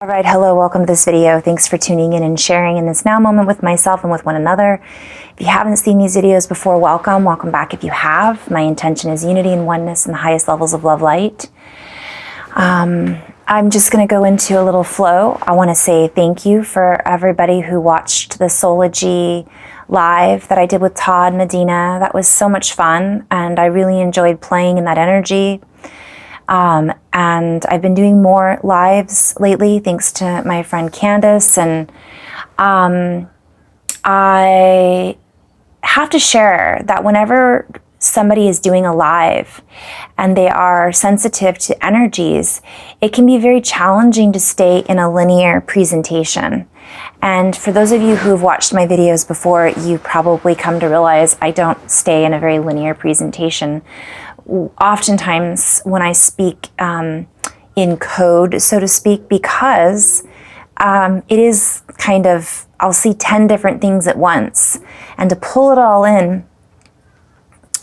All right, hello, welcome to this video. Thanks for tuning in and sharing in this now moment with myself and with one another. If you haven't seen these videos before, welcome back if you have. My intention is unity and oneness in the highest levels of love light. I'm just going to go into a little flow. I want to say thank you for everybody who watched the Soulology live that I did with Todd Medina. That was so much fun, and I really enjoyed playing in that energy. And I've been doing more lives lately thanks to my friend Candace, and I have to share that whenever somebody is doing a live and they are sensitive to energies, it can be very challenging to stay in a linear presentation. And for those of you who have watched my videos before, you probably come to realize I don't stay in a very linear presentation. Oftentimes when I speak in code, so to speak, because it is kind of, I'll see 10 different things at once, and to pull it all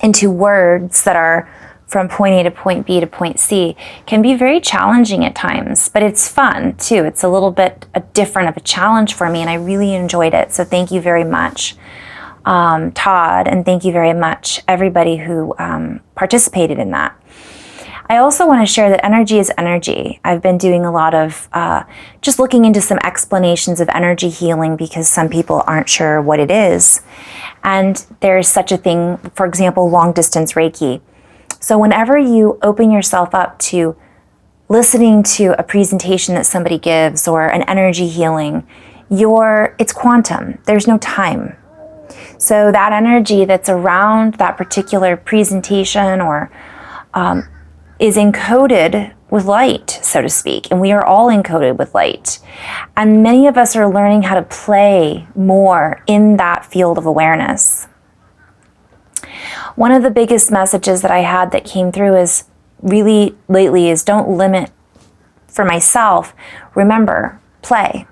into words that are from point A to point B to point C can be very challenging at times, but it's fun too. It's a little bit different of a challenge for me, and I really enjoyed it. So thank you very much, Todd, and thank you very much everybody who participated in that. I also want to share that energy is energy. I've been doing a lot of just looking into some explanations of energy healing because some people aren't sure what it is. And there's such a thing, for example, long distance Reiki. So whenever you open yourself up to listening to a presentation that somebody gives or an energy healing, it's quantum. There's no time. So that energy that's around that particular presentation or is encoded with light, so to speak, and we are all encoded with light. And many of us are learning how to play more in that field of awareness. One of the biggest messages that I had that came through is really lately is don't limit for myself. Remember, play.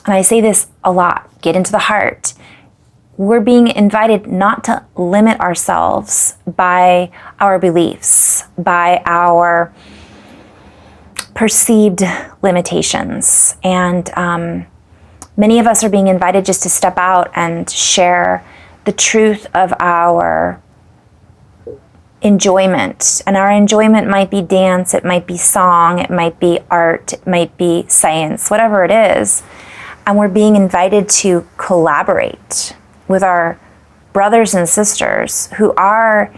And I say this a lot, get into the heart. We're being invited not to limit ourselves by our beliefs, by our perceived limitations. And many of us are being invited just to step out and share the truth of our enjoyment. And our enjoyment might be dance, it might be song, it might be art, it might be science, whatever it is. And we're being invited to collaborate with our brothers and sisters who are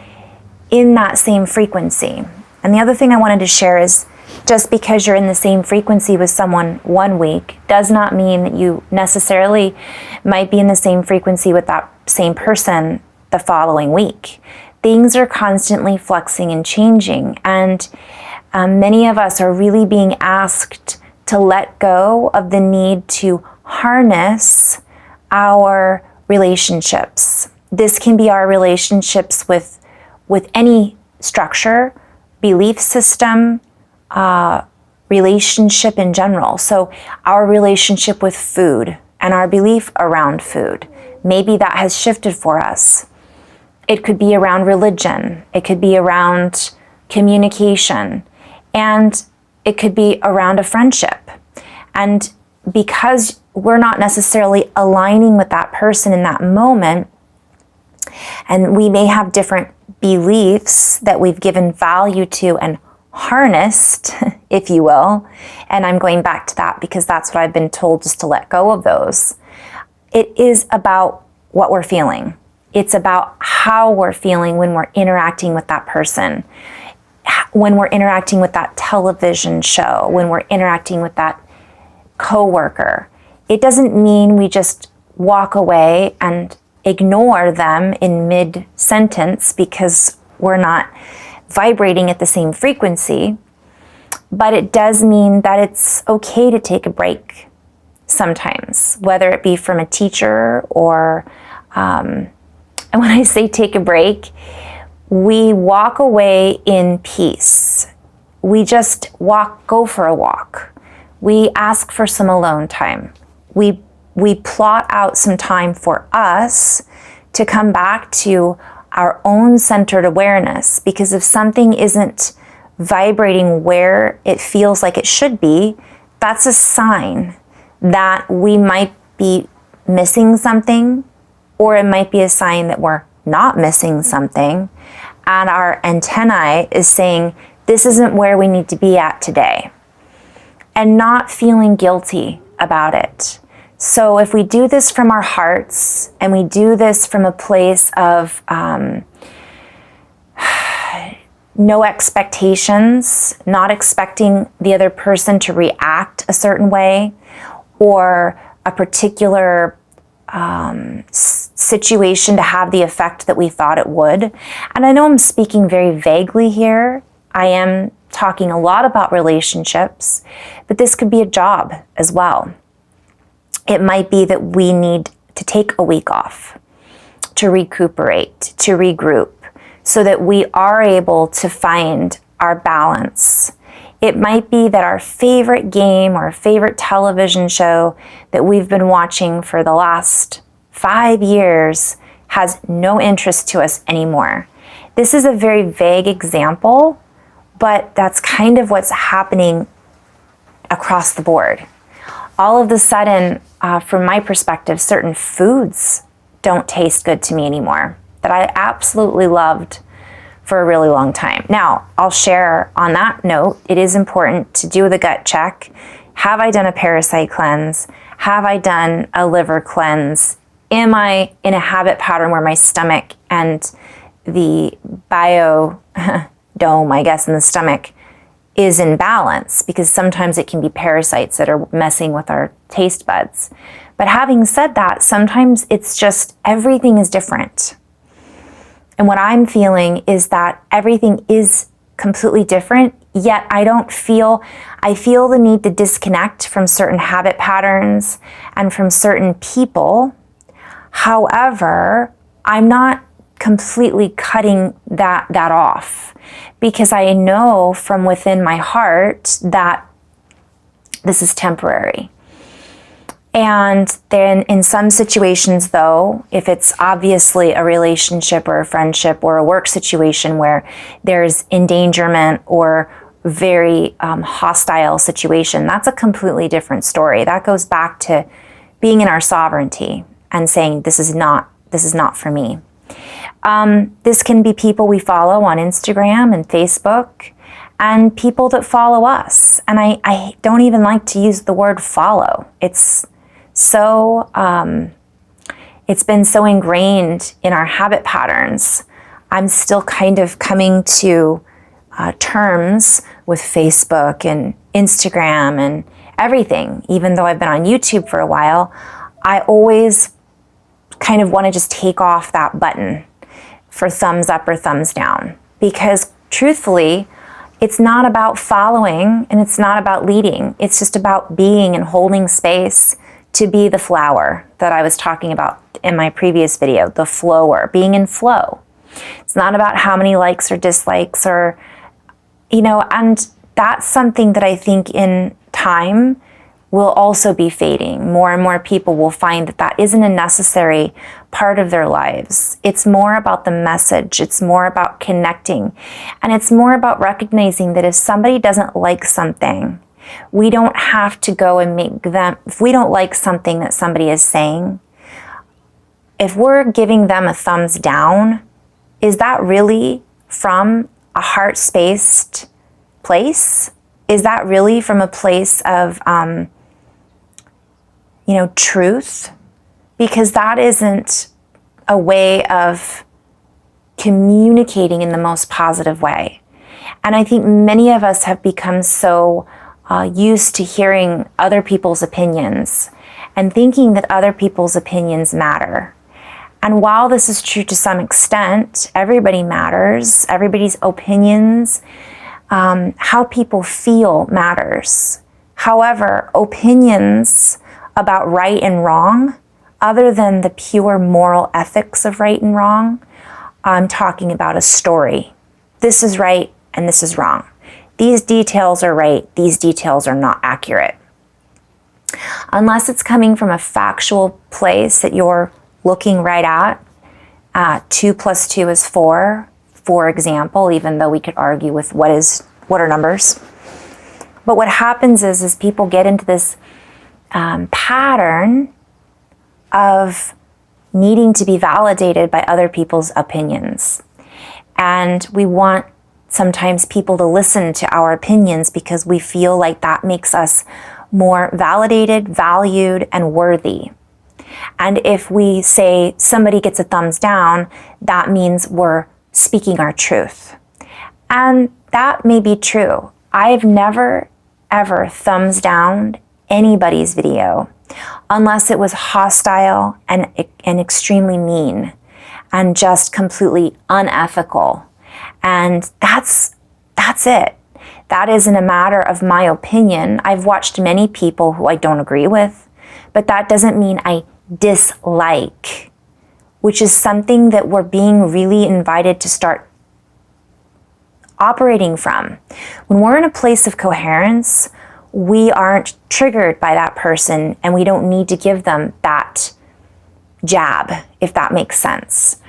in that same frequency. And the other thing I wanted to share is just because you're in the same frequency with someone one week does not mean that you necessarily might be in the same frequency with that same person the following week. Things are constantly flexing and changing, and many of us are really being asked to let go of the need to harness our relationships. This can be our relationships with any structure, belief system, relationship in general. So our relationship with food and our belief around food, maybe that has shifted for us. It could be around religion, it could be around communication, and it could be around a friendship. And because we're not necessarily aligning with that person in that moment, and we may have different beliefs that we've given value to and harnessed, if you will, and I'm going back to that because that's what I've been told, just to let go of those. It is about what we're feeling. It's about how we're feeling when we're interacting with that person, when we're interacting with that television show, when we're interacting with that coworker. It doesn't mean we just walk away and ignore them in mid-sentence because we're not vibrating at the same frequency, but it does mean that it's okay to take a break sometimes, whether it be from a teacher or, and when I say take a break, we walk away in peace. We just go for a walk. We ask for some alone time. We plot out some time for us to come back to our own centered awareness, because if something isn't vibrating where it feels like it should be, that's a sign that we might be missing something, or it might be a sign that we're not missing something, and our antennae is saying, this isn't where we need to be at today, and not feeling guilty about it. So if we do this from our hearts, and we do this from a place of no expectations, not expecting the other person to react a certain way, or a particular situation to have the effect that we thought it would. And I know I'm speaking very vaguely here. I am talking a lot about relationships, but this could be a job as well. It might be that we need to take a week off, to recuperate, to regroup, so that we are able to find our balance. It might be that our favorite game or favorite television show that we've been watching for the last 5 years has no interest to us anymore. This is a very vague example, but that's kind of what's happening across the board. All of a sudden, from my perspective, certain foods don't taste good to me anymore that I absolutely loved for a really long time. Now, I'll share on that note, it is important to do the gut check. Have I done a parasite cleanse? Have I done a liver cleanse? Am I in a habit pattern where my stomach and the biodome, I guess, in the stomach is in balance? Because sometimes it can be parasites that are messing with our taste buds. But having said that, sometimes it's just everything is different. And what I'm feeling is that everything is completely different, yet I feel the need to disconnect from certain habit patterns and from certain people. However, I'm not completely cutting that off, because I know from within my heart that this is temporary. And then in some situations, though, if it's obviously a relationship or a friendship or a work situation where there's endangerment or very hostile situation, that's a completely different story. That goes back to being in our sovereignty and saying, this is not for me. This can be people we follow on Instagram and Facebook, and people that follow us. And I don't even like to use the word follow. It's been so ingrained in our habit patterns. I'm still kind of coming to terms with Facebook and Instagram and everything. Even though I've been on YouTube for a while, I always kind of want to just take off that button for thumbs up or thumbs down, because truthfully, it's not about following and it's not about leading. It's just about being and holding space to be the flower that I was talking about in my previous video, the flower, being in flow. It's not about how many likes or dislikes or, and that's something that I think in time will also be fading. More and more people will find that isn't a necessary part of their lives. It's more about the message. It's more about connecting. And it's more about recognizing that if somebody doesn't like something, we don't have to go and make them, if we don't like something that somebody is saying, if we're giving them a thumbs down, is that really from a heart-spaced place? Is that really from a place of, truth? Because that isn't a way of communicating in the most positive way. And I think many of us have become so used to hearing other people's opinions and thinking that other people's opinions matter. And while this is true to some extent, everybody matters, everybody's opinions, how people feel matters. However, opinions about right and wrong, other than the pure moral ethics of right and wrong, I'm talking about a story. This is right and this is wrong. These details are right, these details are not accurate. Unless it's coming from a factual place that you're looking right at, 2 plus 2 is 4, for example, even though we could argue with what are numbers. But what happens is people get into this pattern of needing to be validated by other people's opinions. And we want sometimes people to listen to our opinions because we feel like that makes us more validated, valued, and worthy. And if we say somebody gets a thumbs down, that means we're speaking our truth. And that may be true. I've never, ever thumbs downed anybody's video unless it was hostile and extremely mean and just completely unethical. And that's it. That isn't a matter of my opinion. I've watched many people who I don't agree with, but that doesn't mean I dislike, which is something that we're being really invited to start operating from. When we're in a place of coherence, we aren't triggered by that person and we don't need to give them that jab, if that makes sense.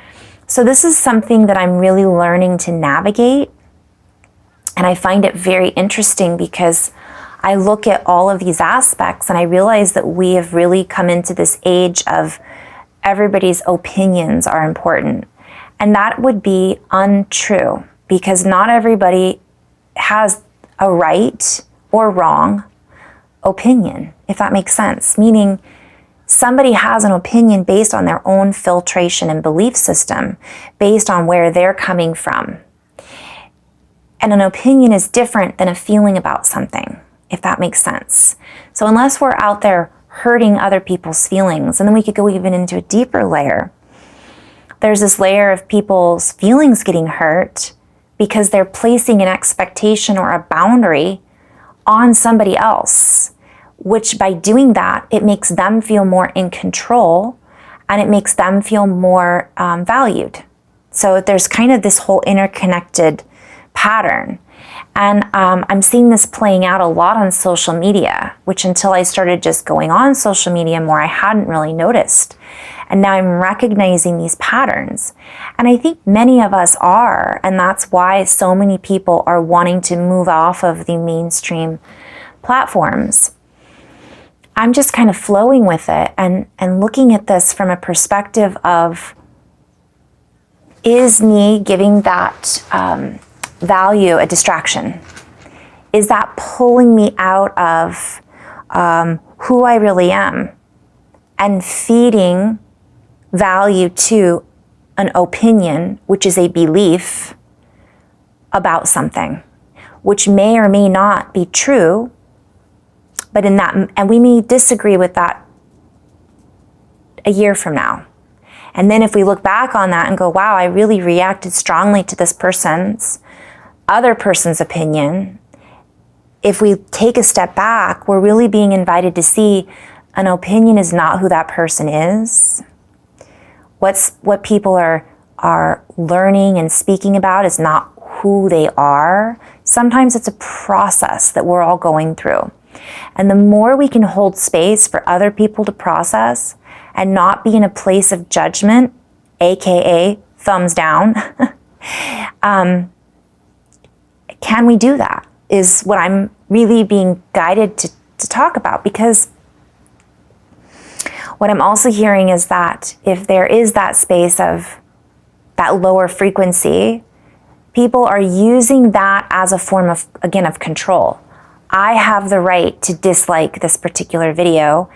So this is something that I'm really learning to navigate. And I find it very interesting because I look at all of these aspects and I realize that we have really come into this age of everybody's opinions are important. And that would be untrue because not everybody has a right or wrong opinion, if that makes sense. Meaning somebody has an opinion based on their own filtration and belief system, based on where they're coming from. And an opinion is different than a feeling about something, if that makes sense. So unless we're out there hurting other people's feelings, and then we could go even into a deeper layer, there's this layer of people's feelings getting hurt because they're placing an expectation or a boundary on somebody else, which by doing that, it makes them feel more in control and it makes them feel more valued. So there's kind of this whole interconnected pattern. And I'm seeing this playing out a lot on social media, which until I started just going on social media more, I hadn't really noticed. And now I'm recognizing these patterns. And I think many of us are, and that's why so many people are wanting to move off of the mainstream platforms. I'm just kind of flowing with it and looking at this from a perspective of, is me giving that value a distraction? Is that pulling me out of who I really am and feeding value to an opinion, which is a belief about something, which may or may not be true, but in that, and we may disagree with that a year from now. And then if we look back on that and go, wow, I really reacted strongly to this other person's opinion. If we take a step back, we're really being invited to see an opinion is not who that person is. What people are learning and speaking about is not who they are. Sometimes it's a process that we're all going through. And the more we can hold space for other people to process and not be in a place of judgment, AKA thumbs down, can we do that? Is what I'm really being guided to talk about. Because what I'm also hearing is that if there is that space of that lower frequency, people are using that as a form of, again, of control. I have the right to dislike this particular video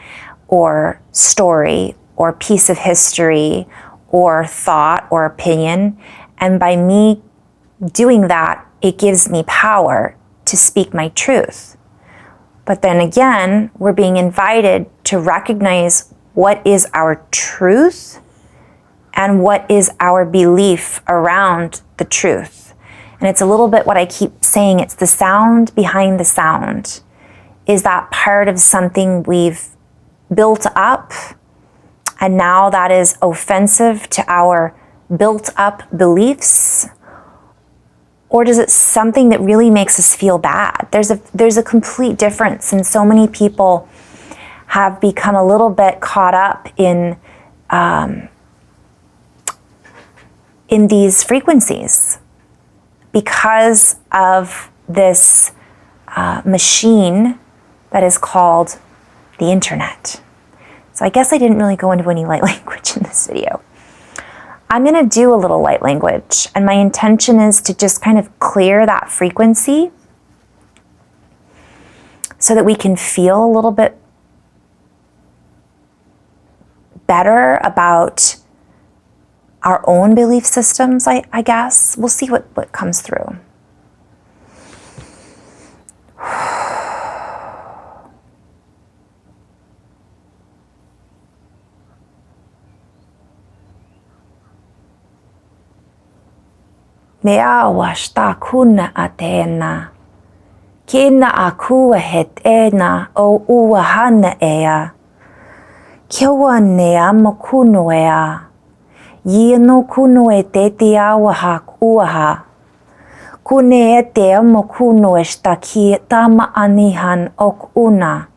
or story or piece of history or thought or opinion. And by me doing that, it gives me power to speak my truth. But then again, we're being invited to recognize what is our truth and what is our belief around the truth. And it's a little bit what I keep saying, it's the sound behind the sound. Is that part of something we've built up and now that is offensive to our built up beliefs? Or is it something that really makes us feel bad? There's a complete difference, and so many people have become a little bit caught up in these frequencies because of this machine that is called the internet. So I guess I didn't really go into any light language in this video. I'm going to do a little light language, and my intention is to just kind of clear that frequency so that we can feel a little bit better about our own belief systems, I guess. We'll see what comes through. Mea washta kuna atena. Kina akua het ena o uahana ea. Kiawa nea makuno ea. Yino kuno e te te awaha uaha. Kune e te amakuno esta ki tama anihan ok una.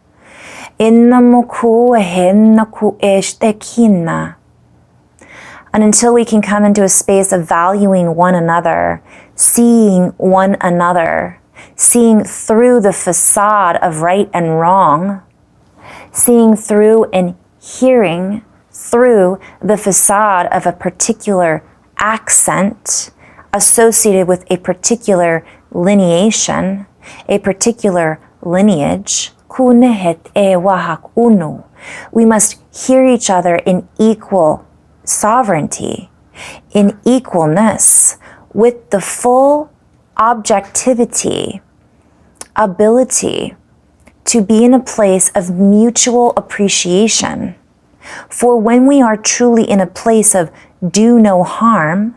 Inna moku e henna ku este kina. And until we can come into a space of valuing one another, seeing one another, seeing through the facade of right and wrong, seeing through and hearing through the facade of a particular accent associated with a particular lineation, a particular lineage, we must hear each other in equal sovereignty, in equalness, with the full objectivity, ability to be in a place of mutual appreciation. For when we are truly in a place of do no harm,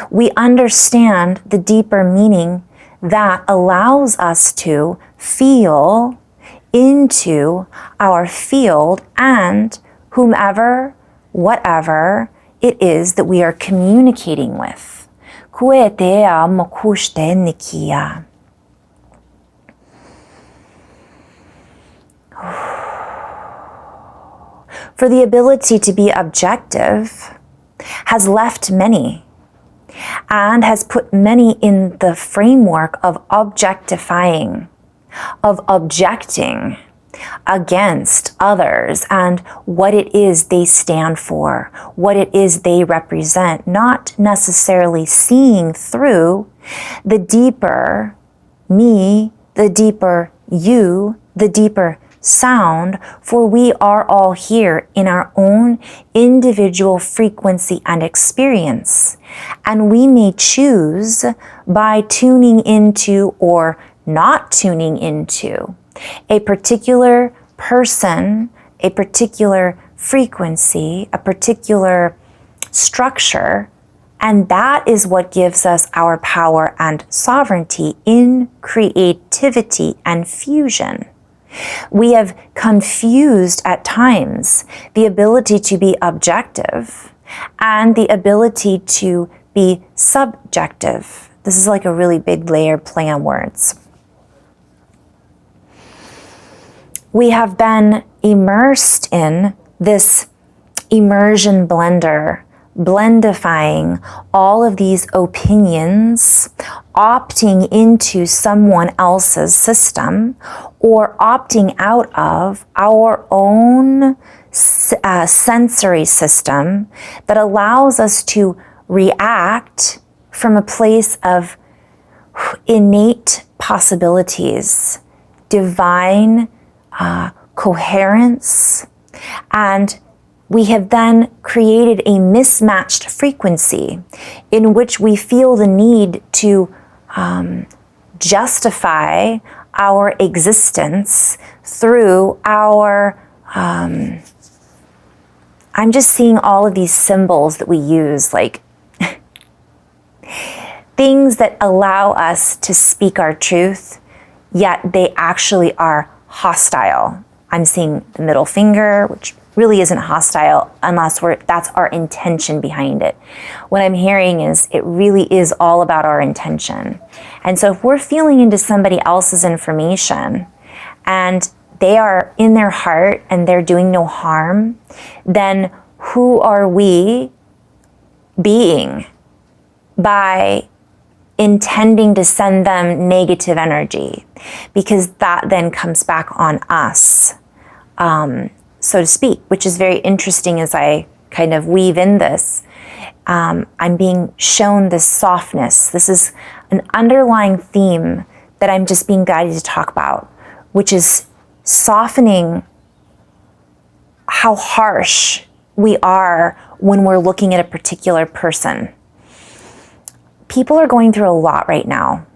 we understand the deeper meaning that allows us to feel into our field and whomever, whatever it is that we are communicating with. For the ability to be objective has left many and has put many in the framework of objectifying, of objecting against others and what it is they stand for, what it is they represent, not necessarily seeing through the deeper me, the deeper you, the deeper sound, for we are all here in our own individual frequency and experience. And we may choose by tuning into or not tuning into a particular person, a particular frequency, a particular structure, and that is what gives us our power and sovereignty in creativity and fusion. We have confused at times the ability to be objective and the ability to be subjective. This is like a really big layered play on words. We have been immersed in this immersion blender, blendifying all of these opinions, opting into someone else's system, or opting out of our own sensory system that allows us to react from a place of innate possibilities, divine coherence, and we have then created a mismatched frequency in which we feel the need to justify our existence through our, I'm just seeing all of these symbols that we use, like things that allow us to speak our truth, yet they actually are hostile. I'm seeing the middle finger, which really isn't hostile unless that's our intention behind it. What I'm hearing is it really is all about our intention. And so if we're feeling into somebody else's information and they are in their heart and they're doing no harm, then who are we being by intending to send them negative energy, because that then comes back on us, so to speak, which is very interesting as I kind of weave in this. I'm being shown this softness. This is an underlying theme that I'm just being guided to talk about, which is softening how harsh we are when we're looking at a particular person. People are going through a lot right now.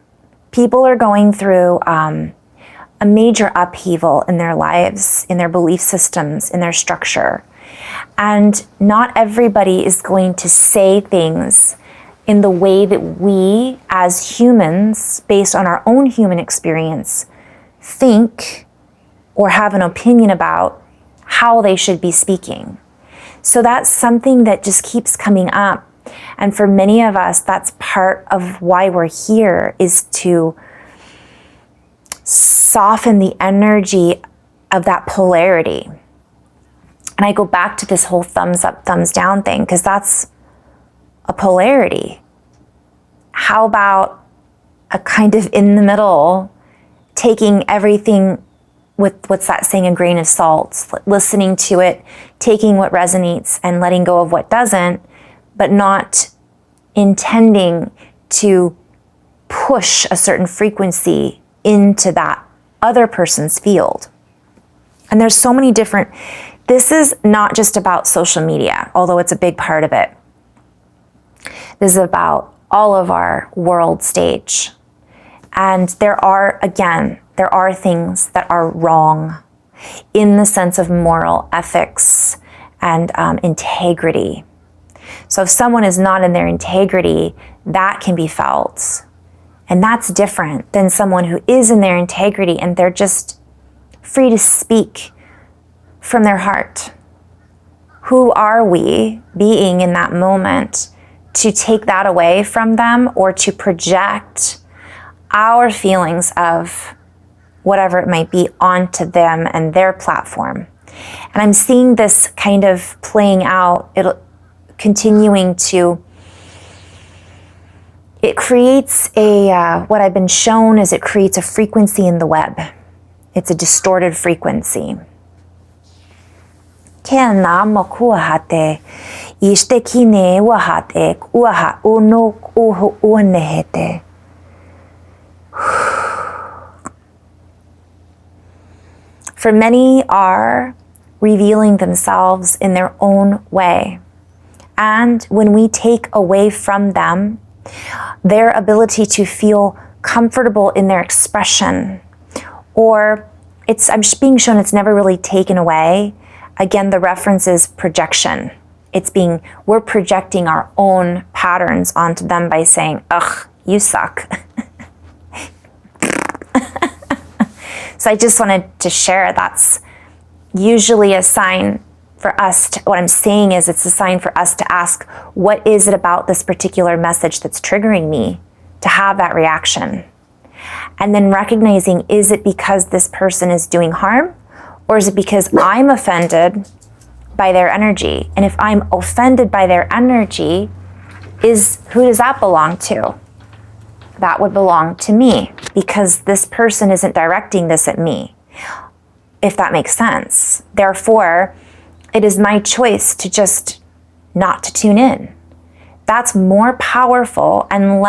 People are going through a major upheaval in their lives, in their belief systems, in their structure. And not everybody is going to say things in the way that we as humans, based on our own human experience, think or have an opinion about how they should be speaking. So that's something that just keeps coming up. And for many of us, that's part of why we're here, is to soften the energy of that polarity. And I go back to this whole thumbs up, thumbs down thing, because that's a polarity. How about a kind of in the middle, taking everything with, what's that saying, a grain of salt, listening to it, taking what resonates and letting go of what doesn't, but not intending to push a certain frequency into that other person's field. And there's so many different, this is not just about social media, although it's a big part of it. This is about all of our world stage. And there are things that are wrong in the sense of moral ethics and integrity. So if someone is not in their integrity, that can be felt. And that's different than someone who is in their integrity and they're just free to speak from their heart. Who are we being in that moment to take that away from them or to project our feelings of whatever it might be onto them and their platform? And I'm seeing this kind of playing out, continuing to, it creates what I've been shown is it creates a frequency in the web. It's a distorted frequency. For many are revealing themselves in their own way. And when we take away from them their ability to feel comfortable in their expression, or I'm just being shown it's never really taken away. Again, the reference is projection. We're projecting our own patterns onto them by saying, ugh, you suck. So I just wanted to share that's usually a sign for us what I'm saying is it's a sign for us to ask, what is it about this particular message that's triggering me to have that reaction? And then recognizing, is it because this person is doing harm, or is it because I'm offended by their energy? And if I'm offended by their energy, who does that belong to? That would belong to me, because this person isn't directing this at me, if that makes sense. Therefore, it is my choice to just not to tune in. That's more powerful and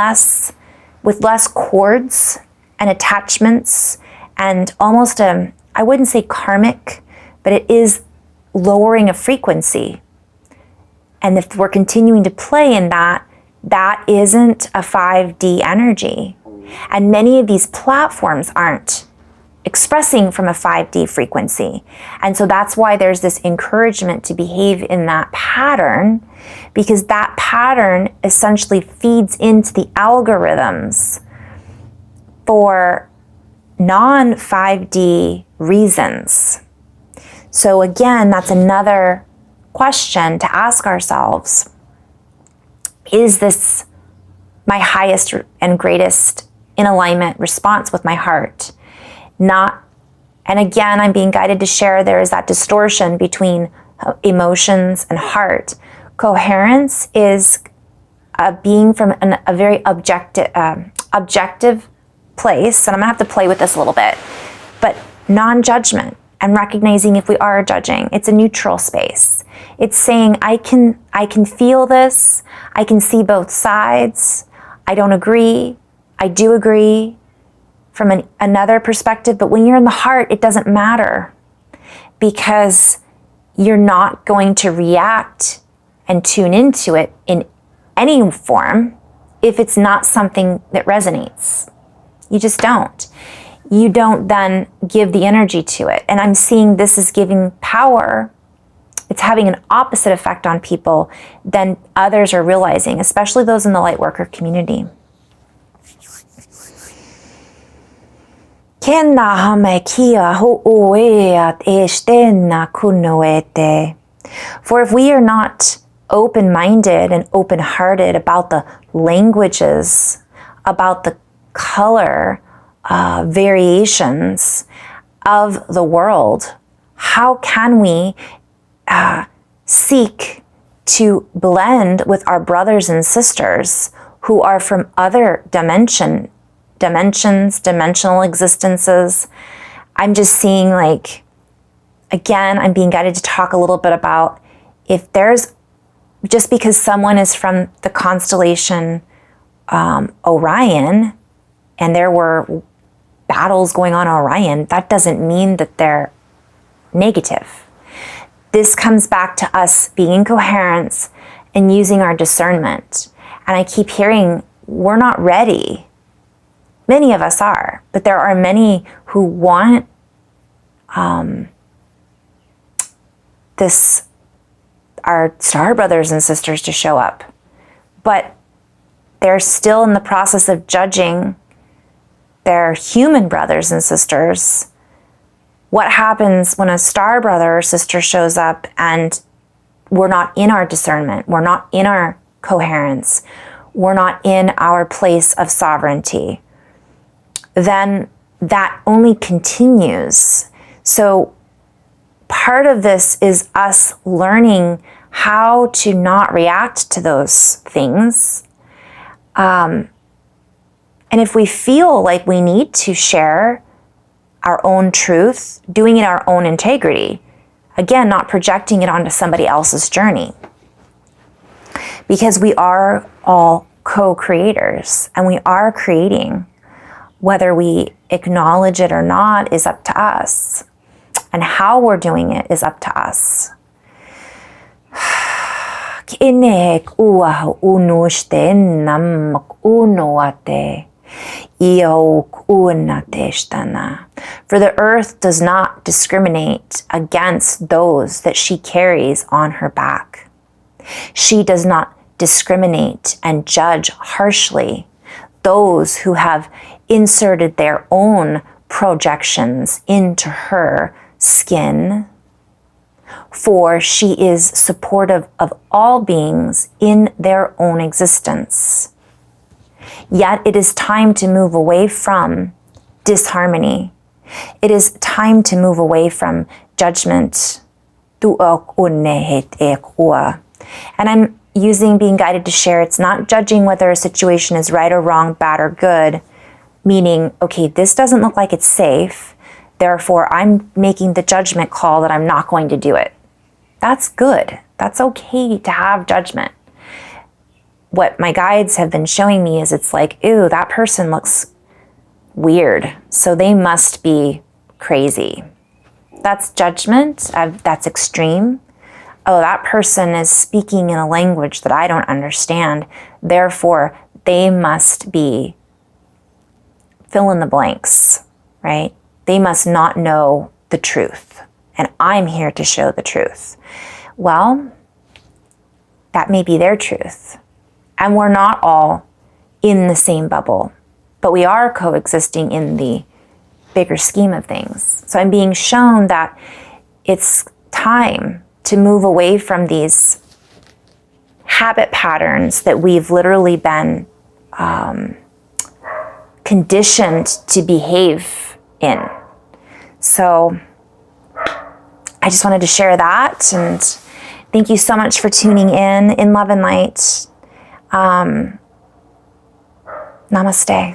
with less cords and attachments and almost I wouldn't say karmic, but it is lowering a frequency. And if we're continuing to play in that isn't a 5D energy. And many of these platforms aren't expressing from a 5D frequency. And so that's why there's this encouragement to behave in that pattern, because that pattern essentially feeds into the algorithms for non-5D reasons. So again, that's another question to ask ourselves. Is this my highest and greatest in alignment response with my heart? And again, I'm being guided to share there is that distortion between emotions and heart. Coherence is being from a very objective place, and I'm gonna have to play with this a little bit, but non-judgment and recognizing if we are judging. It's a neutral space. It's saying, I can feel this, I can see both sides, I don't agree, I do agree from another perspective, but when you're in the heart, it doesn't matter because you're not going to react and tune into it in any form if it's not something that resonates. You just don't. You don't then give the energy to it. And I'm seeing this is giving power. It's having an opposite effect on people than others are realizing, especially those in the light worker community. For if we are not open-minded and open-hearted about the languages, about the color variations of the world, how can we seek to blend with our brothers and sisters who are from other dimensions, dimensional existences? I'm just seeing, like, again, I'm being guided to talk a little bit about if there's, just because someone is from the constellation Orion and there were battles going on Orion, that doesn't mean that they're negative. This comes back to us being in coherence and using our discernment. And I keep hearing, we're not ready. Many of us are, but there are many who want our star brothers and sisters to show up. But they're still in the process of judging their human brothers and sisters. What happens when a star brother or sister shows up and we're not in our discernment, we're not in our coherence, we're not in our place of sovereignty? Then that only continues. So part of this is us learning how to not react to those things. And if we feel like we need to share our own truth, doing it in our own integrity, again, not projecting it onto somebody else's journey. Because we are all co-creators and we are creating. Whether we acknowledge it or not is up to us. And how we're doing it is up to us. For the earth does not discriminate against those that she carries on her back. She does not discriminate and judge harshly those who have inserted their own projections into her skin, for she is supportive of all beings in their own existence. Yet it is time to move away from disharmony. It is time to move away from judgment. And I'm being guided to share, it's not judging whether a situation is right or wrong, bad or good, meaning, okay, this doesn't look like it's safe, therefore I'm making the judgment call that I'm not going to do it. That's good. That's okay to have judgment. What my guides have been showing me is it's like, ew, that person looks weird, so they must be crazy. That's judgment. That's extreme. Oh, that person is speaking in a language that I don't understand, therefore they must be fill in the blanks, right? They must not know the truth, and I'm here to show the truth. Well, that may be their truth, and we're not all in the same bubble, but we are coexisting in the bigger scheme of things. So I'm being shown that it's time to move away from these habit patterns that we've literally been conditioned to behave in. So I just wanted to share that, and thank you so much for tuning in love and light. Namaste.